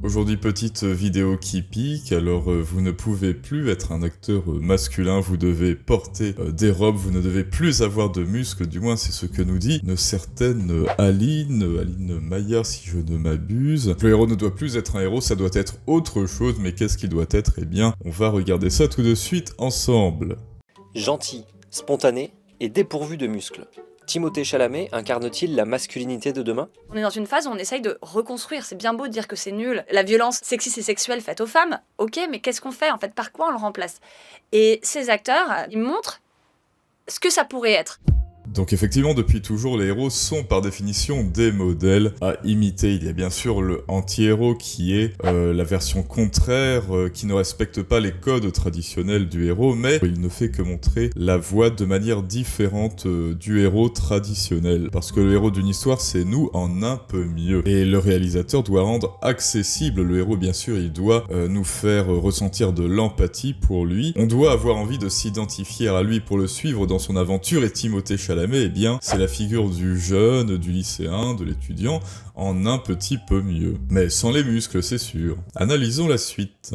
Aujourd'hui, petite vidéo qui pique, alors vous ne pouvez plus être un acteur masculin, vous devez porter des robes, vous ne devez plus avoir de muscles, du moins c'est ce que nous dit une certaine Aline Maillard si je ne m'abuse. Le héros ne doit plus être un héros, ça doit être autre chose, mais qu'est-ce qu'il doit être? Eh bien, on va regarder ça tout de suite ensemble. Gentil, spontané et dépourvu de muscles. Timothée Chalamet incarne-t-il la masculinité de demain? On est dans une phase où on essaye de reconstruire, c'est bien beau de dire que c'est nul, la violence sexiste et sexuelle faite aux femmes, ok, mais qu'est-ce qu'on fait en fait, par quoi on le remplace? Et ces acteurs, ils montrent ce que ça pourrait être. Donc effectivement, depuis toujours, les héros sont par définition des modèles à imiter. Il y a bien sûr le anti-héros qui est la version contraire, qui ne respecte pas les codes traditionnels du héros, mais il ne fait que montrer la voie de manière différente du héros traditionnel. Parce que le héros d'une histoire, c'est nous en un peu mieux. Et le réalisateur doit rendre accessible le héros, bien sûr, il doit nous faire ressentir de l'empathie pour lui. On doit avoir envie de s'identifier à lui pour le suivre dans son aventure, et Timothée Chalamet, eh bien, c'est la figure du jeune, du lycéen, de l'étudiant, en un petit peu mieux. Mais sans les muscles, c'est sûr. Analysons la suite.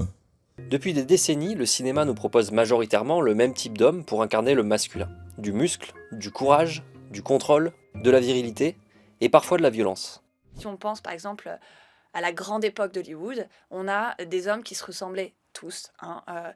Depuis des décennies, le cinéma nous propose majoritairement le même type d'homme pour incarner le masculin. Du muscle, du courage, du contrôle, de la virilité et parfois de la violence. Si on pense par exemple à la grande époque d'Hollywood, on a des hommes qui se ressemblaient tous.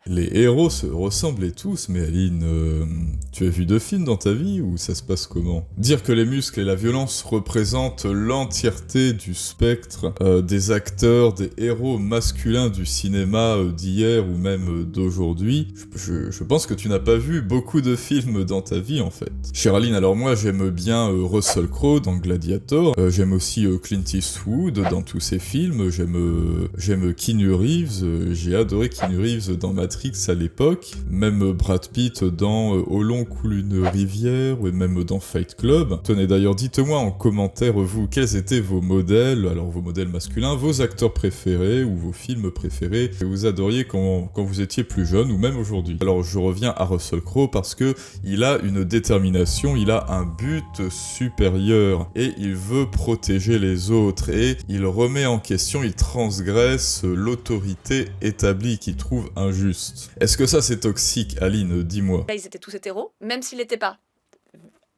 Les héros se ressemblaient tous, mais Aline, tu as vu de films dans ta vie ou ça se passe comment? Dire que les muscles et la violence représentent l'entièreté du spectre des acteurs, des héros masculins du cinéma d'hier ou même d'aujourd'hui, je pense que tu n'as pas vu beaucoup de films dans ta vie en fait. Chère Aline, alors moi j'aime bien Russell Crowe dans Gladiator, j'aime aussi Clint Eastwood dans tous ses films, j'aime Keanu Reeves, j'ai adoré Keanu Reeves dans Matrix à l'époque, même Brad Pitt dans Au long coule une rivière, et même dans Fight Club. Tenez d'ailleurs, dites-moi en commentaire, vous, quels étaient vos modèles, alors vos modèles masculins, vos acteurs préférés, ou vos films préférés, que vous adoriez quand vous étiez plus jeune, ou même aujourd'hui. Alors je reviens à Russell Crowe parce que il a une détermination, il a un but supérieur, et il veut protéger les autres, et il remet en question, il transgresse l'autorité établie qu'il trouve injuste. Est-ce que ça c'est toxique, Aline? Dis-moi. Là, ils étaient tous hétéros, même s'ils n'étaient pas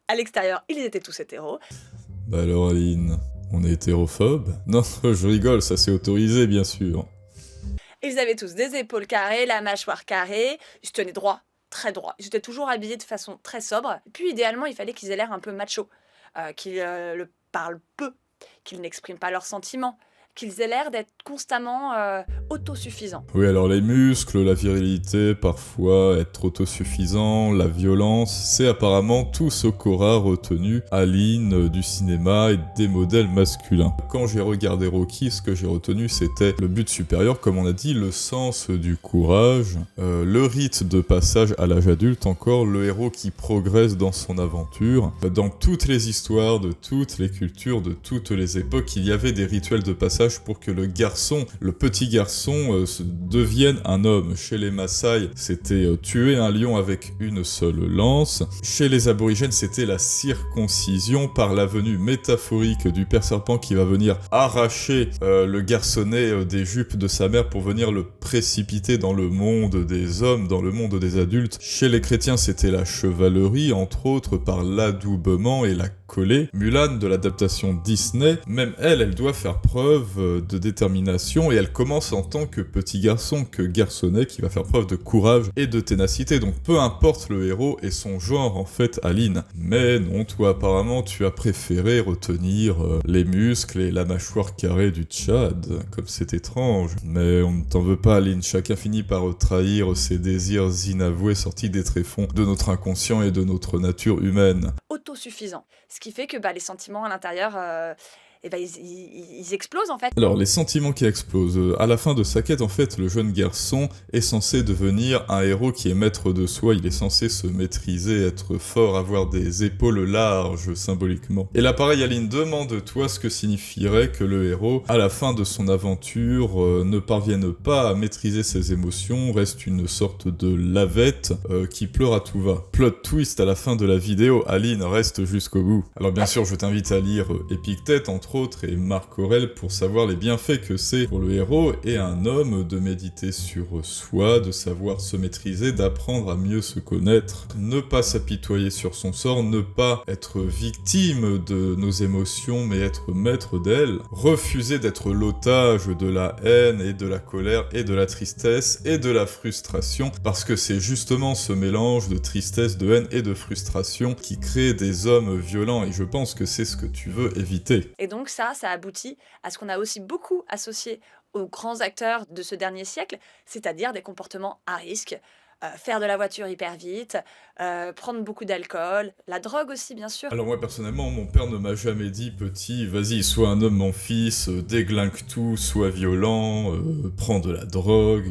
à l'extérieur, ils étaient tous hétéros. Bah alors Aline, on est hétérophobe? Non, je rigole, ça c'est autorisé bien sûr. Ils avaient tous des épaules carrées, la mâchoire carrée, ils se tenaient droit, très droit. Ils étaient toujours habillés de façon très sobre. Et puis idéalement, il fallait qu'ils aient l'air un peu macho, qu'ils le parlent peu, qu'ils n'expriment pas leurs sentiments, qu'ils aient l'air d'être constamment autosuffisants. Oui, alors les muscles, la virilité, parfois être autosuffisant, la violence, c'est apparemment tout ce qu'aura retenu Aline du cinéma et des modèles masculins. Quand j'ai regardé Rocky, ce que j'ai retenu, c'était le but supérieur, comme on a dit, le sens du courage, le rite de passage à l'âge adulte, encore le héros qui progresse dans son aventure. Dans toutes les histoires, de toutes les cultures, de toutes les époques, il y avait des rituels de passage pour que le garçon, le petit garçon, devienne un homme. Chez les Maasai, c'était tuer un lion avec une seule lance. Chez les aborigènes, c'était la circoncision par la venue métaphorique du père serpent qui va venir arracher le garçonnet des jupes de sa mère pour venir le précipiter dans le monde des hommes, dans le monde des adultes. Chez les chrétiens, c'était la chevalerie, entre autres par l'adoubement et la collée. Mulan, de l'adaptation Disney, même elle doit faire preuve de détermination, et elle commence en tant que petit garçon, que garçonnet, qui va faire preuve de courage et de ténacité. Donc peu importe le héros et son genre en fait, Aline. Mais non, toi apparemment tu as préféré retenir les muscles et la mâchoire carrée du Tchad, comme c'est étrange. Mais on ne t'en veut pas, Aline, chacun finit par trahir ses désirs inavoués sortis des tréfonds de notre inconscient et de notre nature humaine. Autosuffisants. Ce qui fait que les sentiments à l'intérieur, ils explosent en fait. Alors les sentiments qui explosent, à la fin de sa quête en fait, le jeune garçon est censé devenir un héros qui est maître de soi, il est censé se maîtriser, être fort, avoir des épaules larges symboliquement. Et là pareil, Aline, demande-toi ce que signifierait que le héros, à la fin de son aventure, ne parvienne pas à maîtriser ses émotions, reste une sorte de lavette qui pleure à tout va. Plot twist à la fin de la vidéo, Aline, reste jusqu'au bout. Alors bien sûr, je t'invite à lire Épictète, entre entre autres, et Marc Aurèle pour savoir les bienfaits que c'est pour le héros et un homme de méditer sur soi, de savoir se maîtriser, d'apprendre à mieux se connaître, ne pas s'apitoyer sur son sort, ne pas être victime de nos émotions mais être maître d'elles, refuser d'être l'otage de la haine et de la colère et de la tristesse et de la frustration, parce que c'est justement ce mélange de tristesse, de haine et de frustration qui crée des hommes violents, et je pense que c'est ce que tu veux éviter. Et donc ça aboutit à ce qu'on a aussi beaucoup associé aux grands acteurs de ce dernier siècle, c'est-à-dire des comportements à risque, faire de la voiture hyper vite, prendre beaucoup d'alcool, la drogue aussi bien sûr. Alors moi personnellement, mon père ne m'a jamais dit petit, vas-y, sois un homme mon fils, déglingue tout, sois violent, prends de la drogue,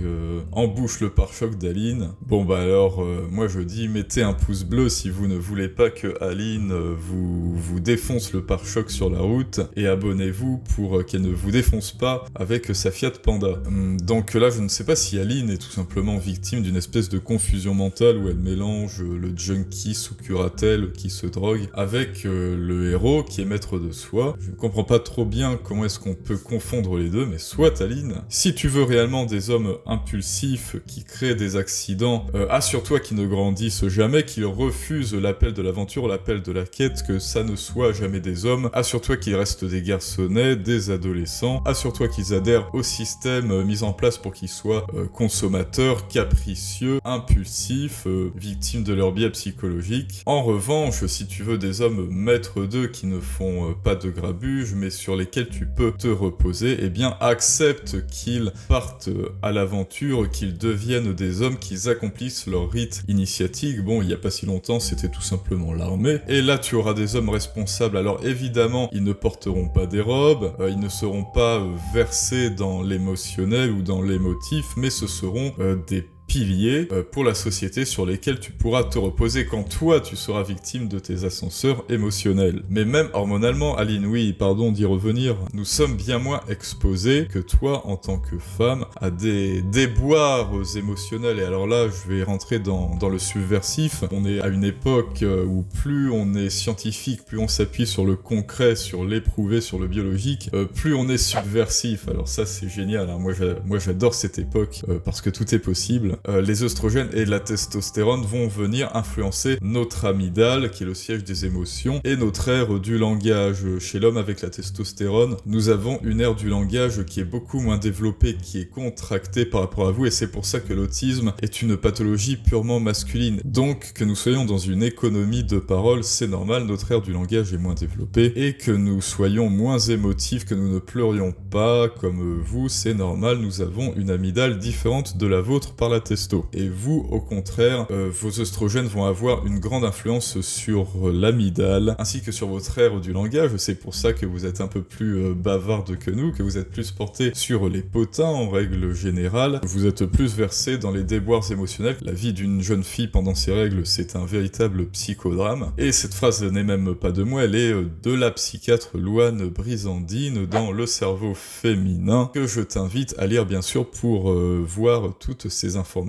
embouche le pare-choc d'Aline. Bon bah alors, moi je dis, mettez un pouce bleu si vous ne voulez pas que Aline vous défonce le pare-choc sur la route, et abonnez-vous pour qu'elle ne vous défonce pas avec sa Fiat Panda. Donc là, je ne sais pas si Aline est tout simplement victime d'une espèce de confusion mentale où elle mélange le junkie sous curatelle qui se drogue avec le héros qui est maître de soi. Je ne comprends pas trop bien comment est-ce qu'on peut confondre les deux, mais soit Aline. Si tu veux réellement des hommes impulsifs qui créent des accidents, assure-toi qu'ils ne grandissent jamais, qu'ils refusent l'appel de l'aventure, l'appel de la quête, que ça ne soit jamais des hommes. Assure-toi qu'ils restent des garçonnets, des adolescents. Assure-toi qu'ils adhèrent au système mis en place pour qu'ils soient consommateurs, capricieux, impulsifs, victimes de leur biais psychologique. En revanche, si tu veux des hommes maîtres d'eux qui ne font pas de grabuge, mais sur lesquels tu peux te reposer, eh bien accepte qu'ils partent à l'aventure, qu'ils deviennent des hommes, qu'ils accomplissent leur rite initiatique. Bon, il n'y a pas si longtemps, c'était tout simplement l'armée. Et là, tu auras des hommes responsables. Alors évidemment, ils ne porteront pas des robes, ils ne seront pas versés dans l'émotionnel ou dans l'émotif, mais ce seront des piliers pour la société sur lesquels tu pourras te reposer quand toi tu seras victime de tes ascenseurs émotionnels. Mais même hormonalement, Aline, oui, pardon d'y revenir, nous sommes bien moins exposés que toi en tant que femme à des déboires émotionnels. Et alors là, je vais rentrer dans le subversif. On est à une époque où plus on est scientifique, plus on s'appuie sur le concret, sur l'éprouvé, sur le biologique, plus on est subversif. Alors ça, c'est génial, hein. Moi j'adore cette époque parce que tout est possible. Les œstrogènes et la testostérone vont venir influencer notre amygdale, qui est le siège des émotions, et notre aire du langage. Chez l'homme, avec la testostérone, nous avons une aire du langage qui est beaucoup moins développée, qui est contractée par rapport à vous, et c'est pour ça que l'autisme est une pathologie purement masculine. Donc, que nous soyons dans une économie de parole, c'est normal, notre aire du langage est moins développée, et que nous soyons moins émotifs, que nous ne pleurions pas comme vous, c'est normal, nous avons une amygdale différente de la vôtre par la testo. Et vous, au contraire, vos œstrogènes vont avoir une grande influence sur l'amygdale, ainsi que sur votre aire du langage. C'est pour ça que vous êtes un peu plus bavarde que nous, que vous êtes plus porté sur les potins en règle générale. Vous êtes plus versé dans les déboires émotionnels. La vie d'une jeune fille pendant ses règles, c'est un véritable psychodrame. Et cette phrase n'est même pas de moi, elle est de la psychiatre Louane Brizandine dans Le cerveau féminin, que je t'invite à lire bien sûr pour voir toutes ces informations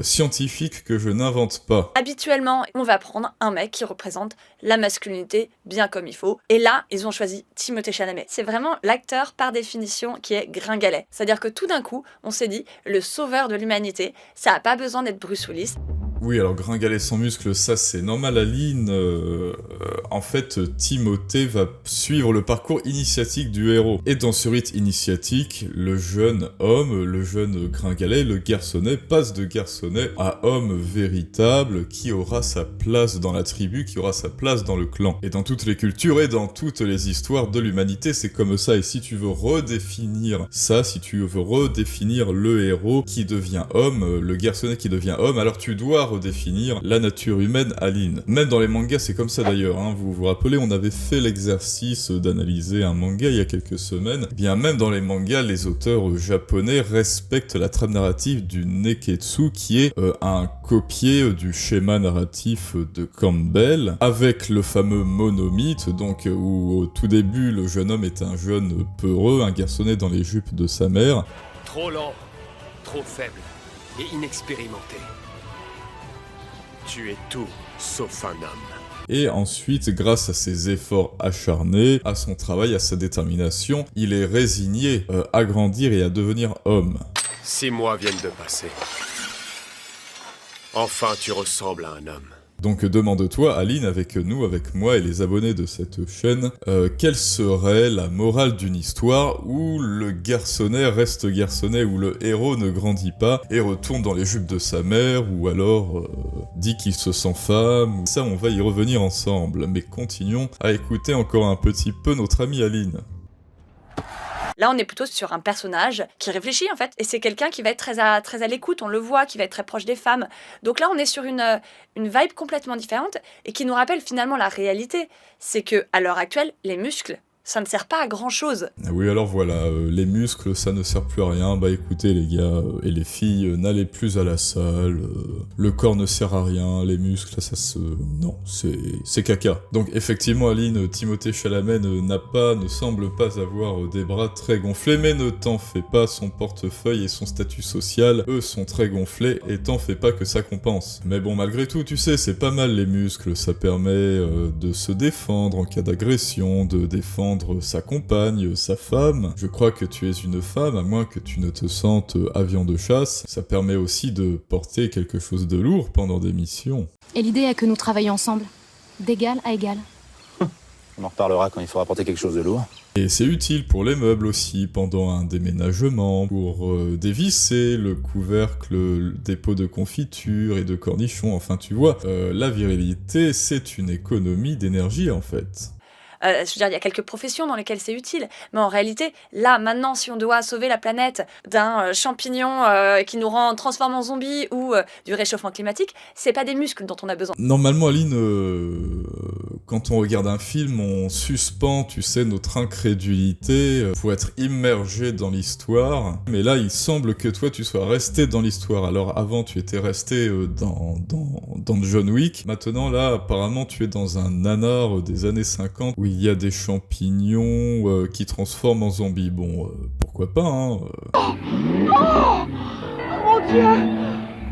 scientifiques que je n'invente pas. Habituellement, on va prendre un mec qui représente la masculinité bien comme il faut. Et là, ils ont choisi Timothée Chalamet. C'est vraiment l'acteur par définition qui est gringalet. C'est-à-dire que tout d'un coup, on s'est dit, le sauveur de l'humanité, ça n'a pas besoin d'être Bruce Willis. Oui, alors gringalet sans muscle, ça c'est normal, Aline. En fait, Timothée va suivre le parcours initiatique du héros. Et dans ce rite initiatique, le jeune homme, le jeune gringalet, le garçonnet, passe de garçonnet à homme véritable qui aura sa place dans la tribu, qui aura sa place dans le clan. Et dans toutes les cultures et dans toutes les histoires de l'humanité, c'est comme ça. Et si tu veux redéfinir ça, si tu veux redéfinir le héros qui devient homme, le garçonnet qui devient homme, alors tu dois redéfinir la nature humaine, Aline. Même dans les mangas, c'est comme ça d'ailleurs, hein. Vous vous rappelez, on avait fait l'exercice d'analyser un manga il y a quelques semaines. Eh bien, même dans les mangas, les auteurs japonais respectent la trame narrative du Neketsu, qui est un copié du schéma narratif de Campbell, avec le fameux monomythe, donc où au tout début, le jeune homme est un jeune peureux, un garçonnet dans les jupes de sa mère. Trop lent, trop faible et inexpérimenté. Tu es tout sauf un homme. Et ensuite, grâce à ses efforts acharnés, à son travail, à sa détermination, il est résigné à grandir et à devenir homme. 6 mois viennent de passer. Enfin, tu ressembles à un homme. Donc demande-toi, Aline, avec nous, avec moi et les abonnés de cette chaîne, quelle serait la morale d'une histoire où le garçonnet reste garçonnet, où le héros ne grandit pas et retourne dans les jupes de sa mère, ou alors dit qu'il se sent femme. Ça, on va y revenir ensemble, mais continuons à écouter encore un petit peu notre amie Aline. Là, on est plutôt sur un personnage qui réfléchit, en fait. Et c'est quelqu'un qui va être très à l'écoute, on le voit, qui va être très proche des femmes. Donc là, on est sur une vibe complètement différente et qui nous rappelle finalement la réalité. C'est que à l'heure actuelle, les muscles, ça ne sert pas à grand-chose. Oui, alors voilà, les muscles, ça ne sert plus à rien. Bah écoutez les gars et les filles, n'allez plus à la salle, le corps ne sert à rien, les muscles, ça se... Non, c'est caca. Donc effectivement, Aline, Timothée Chalamet ne semble pas avoir des bras très gonflés, mais ne t'en fais pas, son portefeuille et son statut social, eux, sont très gonflés, et t'en fais pas que ça compense. Mais bon, malgré tout, tu sais, c'est pas mal les muscles, ça permet de se défendre en cas d'agression, de défendre sa compagne, sa femme. Je crois que tu es une femme, à moins que tu ne te sentes avion de chasse. Ça permet aussi de porter quelque chose de lourd pendant des missions. Et l'idée est que nous travaillions ensemble, d'égal à égal. On en reparlera quand il faudra porter quelque chose de lourd. Et c'est utile pour les meubles aussi, pendant un déménagement, pour dévisser le couvercle, le dépôt de confiture et de cornichons, enfin tu vois, la virilité c'est une économie d'énergie en fait. Je veux dire, il y a quelques professions dans lesquelles c'est utile, mais en réalité, là, maintenant, si on doit sauver la planète d'un champignon qui nous transforme en zombie ou du réchauffement climatique, c'est pas des muscles dont on a besoin. Normalement, Aline, quand on regarde un film, on suspend, tu sais, notre incrédulité pour être immergé dans l'histoire. Mais là, il semble que toi, tu sois resté dans l'histoire. Alors avant, tu étais resté dans John Wick. Maintenant, là, apparemment, tu es dans un nanar des années 50 où il y a des champignons qui transforment en zombies. Bon, pourquoi pas, hein. Oh mon Dieu!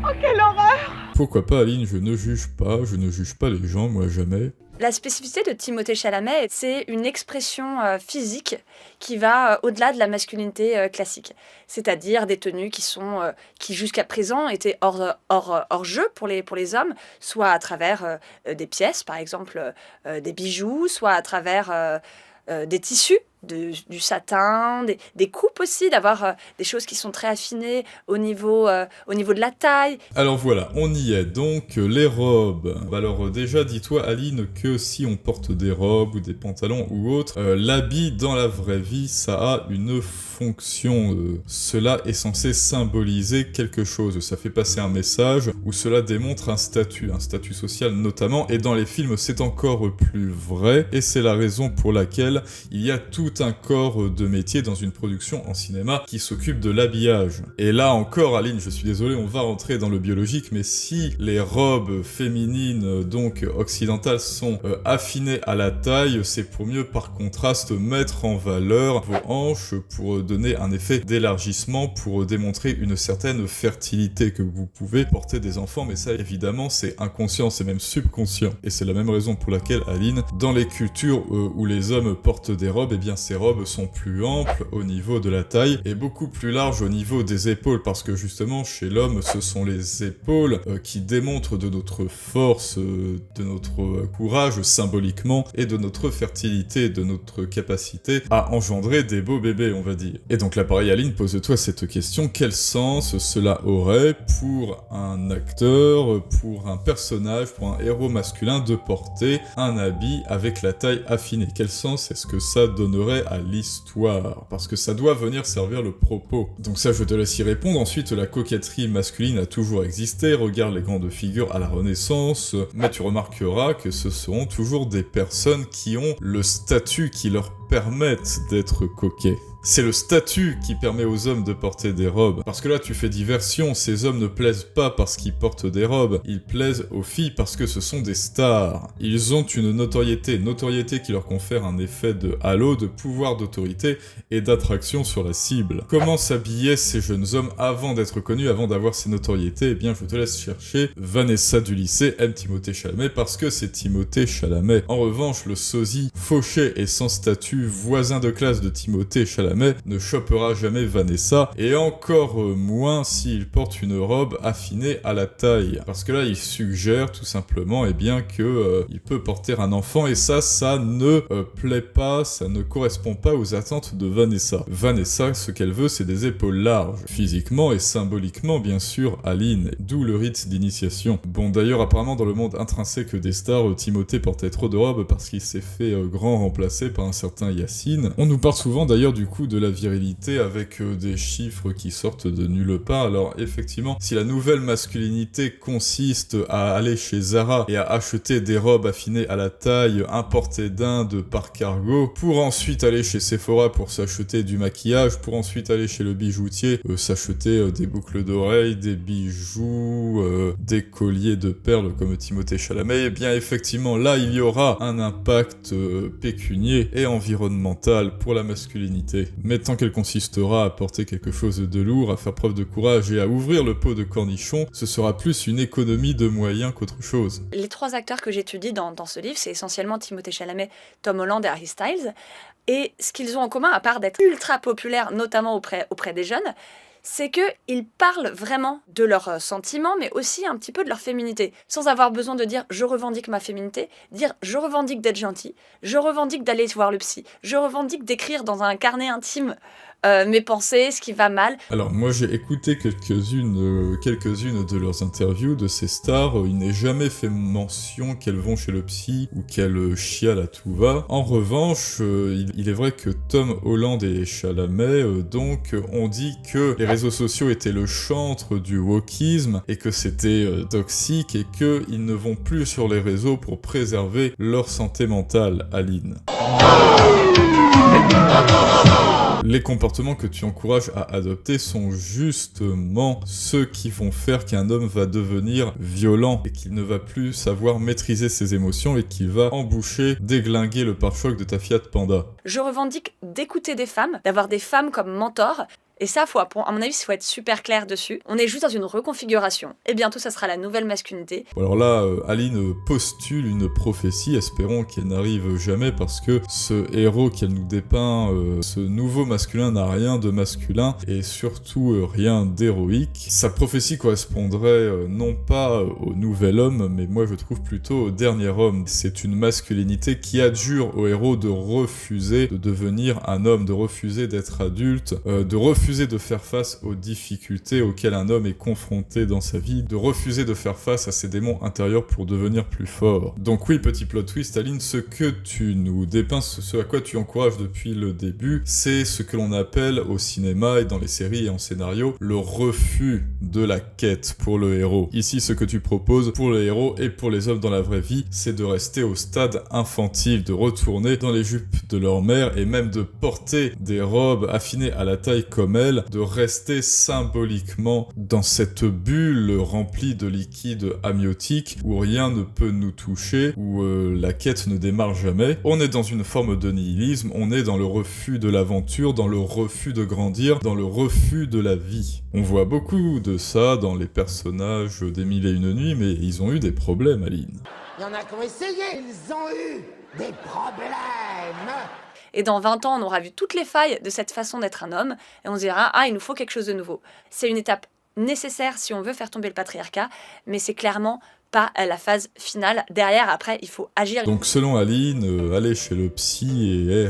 Oh, quelle horreur! Pourquoi pas, Aline, je ne juge pas les gens, moi, jamais. La spécificité de Timothée Chalamet, c'est une expression physique qui va au-delà de la masculinité classique. C'est-à-dire des tenues qui jusqu'à présent étaient hors jeu pour les hommes, soit à travers des pièces, par exemple des bijoux, soit à travers des tissus, du satin, des coupes aussi, d'avoir des choses qui sont très affinées au niveau de la taille. Alors voilà, on y est, donc les robes. Alors déjà, dis-toi Aline que si on porte des robes ou des pantalons ou autre, l'habit dans la vraie vie, ça a une fonction. Cela est censé symboliser quelque chose, ça fait passer un message ou cela démontre un statut social notamment, et dans les films c'est encore plus vrai, et c'est la raison pour laquelle il y a tout un corps de métier dans une production en cinéma qui s'occupe de l'habillage. Et là encore, Aline, je suis désolé, on va rentrer dans le biologique, mais si les robes féminines, donc occidentales, sont affinées à la taille, c'est pour mieux par contraste mettre en valeur vos hanches pour donner un effet d'élargissement, pour démontrer une certaine fertilité, que vous pouvez porter des enfants, mais ça évidemment c'est inconscient, c'est même subconscient. Et c'est la même raison pour laquelle, Aline, dans les cultures où les hommes portent des robes, eh bien ces robes sont plus amples au niveau de la taille et beaucoup plus larges au niveau des épaules, parce que justement chez l'homme ce sont les épaules qui démontrent de notre force, de notre courage symboliquement, et de notre fertilité, de notre capacité à engendrer des beaux bébés, on va dire. Et donc là pareil Aline, pose-toi cette question, quel sens cela aurait pour un acteur, pour un personnage, pour un héros masculin de porter un habit avec la taille affinée? Quel sens est-ce que ça donnerait à l'histoire? Parce que ça doit venir servir le propos. Donc ça, je te laisse y répondre. Ensuite, la coquetterie masculine a toujours existé. Regarde les grandes figures à la Renaissance. Mais tu remarqueras que ce seront toujours des personnes qui ont le statut qui leur permettent d'être coquets. C'est le statut qui permet aux hommes de porter des robes. Parce que là, tu fais diversion, ces hommes ne plaisent pas parce qu'ils portent des robes, ils plaisent aux filles parce que ce sont des stars. Ils ont une notoriété qui leur confère un effet de halo, de pouvoir d'autorité et d'attraction sur la cible. Comment s'habillaient ces jeunes hommes avant d'être connus, avant d'avoir ces notoriétés? Eh bien, je te laisse chercher. Vanessa du lycée aime Timothée Chalamet parce que c'est Timothée Chalamet. En revanche, le sosie fauché et sans statut, voisin de classe de Timothée Chalamet, ne chopera jamais Vanessa, et encore moins s'il porte une robe affinée à la taille. Parce que là, il suggère tout simplement que il peut porter un enfant, et ça ne plaît pas, ça ne correspond pas aux attentes de Vanessa. Vanessa, ce qu'elle veut, c'est des épaules larges, physiquement et symboliquement, bien sûr, Aline, d'où le rite d'initiation. Bon, d'ailleurs, apparemment, dans le monde intrinsèque des stars, Timothée portait trop de robes parce qu'il s'est fait grand remplacer par un certain Yacine. On nous parle souvent, d'ailleurs, du coup, de la virilité avec des chiffres qui sortent de nulle part. Alors effectivement, si la nouvelle masculinité consiste à aller chez Zara et à acheter des robes affinées à la taille importées d'Inde par cargo, pour ensuite aller chez Sephora pour s'acheter du maquillage, pour ensuite aller chez le bijoutier s'acheter des boucles d'oreilles, des bijoux, des colliers de perles comme Timothée Chalamet, eh bien effectivement là il y aura un impact pécunier et environnemental pour la masculinité. Mais tant qu'elle consistera à porter quelque chose de lourd, à faire preuve de courage et à ouvrir le pot de cornichon, ce sera plus une économie de moyens qu'autre chose. Les 3 acteurs que j'étudie dans ce livre, c'est essentiellement Timothée Chalamet, Tom Holland et Harry Styles. Et ce qu'ils ont en commun, à part d'être ultra populaires, notamment auprès des jeunes, c'est qu'ils parlent vraiment de leurs sentiments, mais aussi un petit peu de leur féminité, sans avoir besoin de dire « je revendique ma féminité », dire « je revendique d'être gentil »,« je revendique d'aller voir le psy »,« je revendique d'écrire dans un carnet intime mes pensées, ce qui va mal ». Alors moi j'ai écouté quelques-unes de leurs interviews de ces stars, il n'est jamais fait mention qu'elles vont chez le psy ou qu'elles chialent à tout va. En revanche, il est vrai que Tom Holland et Chalamet donc ont dit que les réseaux sociaux étaient le chantre du wokisme et que c'était toxique et qu'ils ne vont plus sur les réseaux pour préserver leur santé mentale, Aline. Les comportements que tu encourages à adopter sont justement ceux qui vont faire qu'un homme va devenir violent et qu'il ne va plus savoir maîtriser ses émotions et qu'il va emboucher, déglinguer le pare-choc de ta Fiat Panda. Je revendique d'écouter des femmes, d'avoir des femmes comme mentors. Et ça, à mon avis, il faut être super clair dessus. On est juste dans une reconfiguration. Et bientôt, ça sera la nouvelle masculinité. Alors là, Aline postule une prophétie, espérons qu'elle n'arrive jamais, parce que ce héros qu'elle nous dépeint, ce nouveau masculin n'a rien de masculin, et surtout rien d'héroïque. Sa prophétie correspondrait non pas au nouvel homme, mais moi je trouve plutôt au dernier homme. C'est une masculinité qui adjure au héros de refuser de devenir un homme, de refuser d'être adulte, de refuser de faire face aux difficultés auxquelles un homme est confronté dans sa vie, de refuser de faire face à ses démons intérieurs pour devenir plus fort. Donc oui, petit plot twist, Aline, ce que tu nous dépeins, ce à quoi tu encourages depuis le début, c'est ce que l'on appelle au cinéma et dans les séries et en scénario, le refus de la quête pour le héros. Ici, ce que tu proposes pour le héros et pour les hommes dans la vraie vie, c'est de rester au stade infantile, de retourner dans les jupes de leur mère et même de porter des robes affinées à la taille comme elle, de rester symboliquement dans cette bulle remplie de liquide amniotique où rien ne peut nous toucher, où la quête ne démarre jamais. On est dans une forme de nihilisme, on est dans le refus de l'aventure, dans le refus de grandir, dans le refus de la vie. On voit beaucoup de ça dans les personnages des Mille et Une Nuits, mais ils ont eu des problèmes, Aline. Il y en a qui ont essayé, ils ont eu des problèmes. Et dans 20 ans, on aura vu toutes les failles de cette façon d'être un homme, et on se dira « Ah, il nous faut quelque chose de nouveau ». C'est une étape nécessaire si on veut faire tomber le patriarcat, mais c'est clairement pas la phase finale. Derrière, après, il faut agir. Donc selon Aline, aller chez le psy et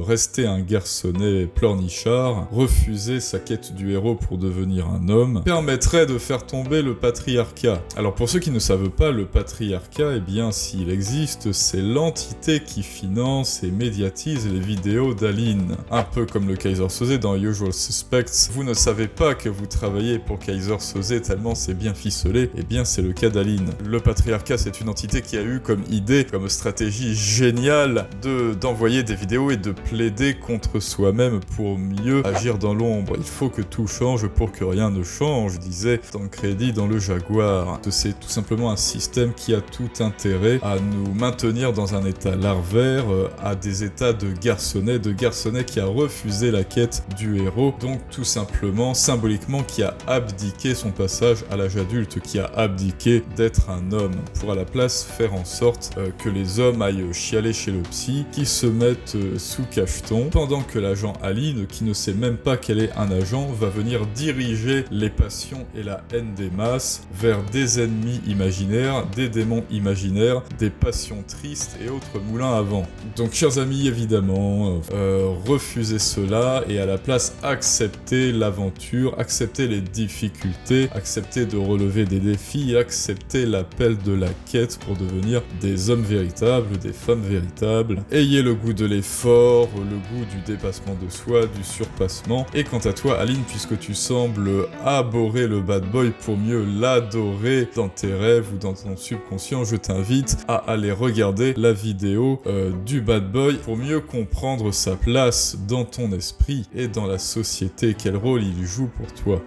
rester un garçonnet pleurnichard, refuser sa quête du héros pour devenir un homme, permettrait de faire tomber le patriarcat. Alors pour ceux qui ne savent pas, le patriarcat, eh bien s'il existe, c'est l'entité qui finance et médiatise les vidéos d'Aline. Un peu comme le Kaiser Soze dans Usual Suspects. Vous ne savez pas que vous travaillez pour Kaiser Soze tellement c'est bien ficelé, eh bien c'est le cas d'Aline. Le patriarcat, c'est une entité qui a eu comme idée, comme stratégie géniale d'envoyer des vidéos et de plaider contre soi-même pour mieux agir dans l'ombre. Il faut que tout change pour que rien ne change, disait Tancredi dans Le Jaguar. C'est tout simplement un système qui a tout intérêt à nous maintenir dans un état larvaire, à des états de garçonnet qui a refusé la quête du héros, donc tout simplement, symboliquement, qui a abdiqué son passage à l'âge adulte, qui a abdiqué d'être un homme, pour à la place faire en sorte que les hommes aillent chialer chez le psy, qui se mettent sous cacheton, pendant que l'agent Aline, qui ne sait même pas qu'elle est un agent, va venir diriger les passions et la haine des masses vers des ennemis imaginaires, des démons imaginaires, des passions tristes et autres moulins à vent. Donc chers amis, évidemment, refusez cela et à la place acceptez l'aventure, acceptez les difficultés, acceptez de relever des défis, acceptez l'appel de la quête pour devenir des hommes véritables, des femmes véritables. Ayez le goût de l'effort, le goût du dépassement de soi, du surpassement. Et quant à toi, Aline, puisque tu sembles abhorrer le bad boy pour mieux l'adorer dans tes rêves ou dans ton subconscient, je t'invite à aller regarder la vidéo du bad boy pour mieux comprendre sa place dans ton esprit et dans la société, quel rôle il joue pour toi.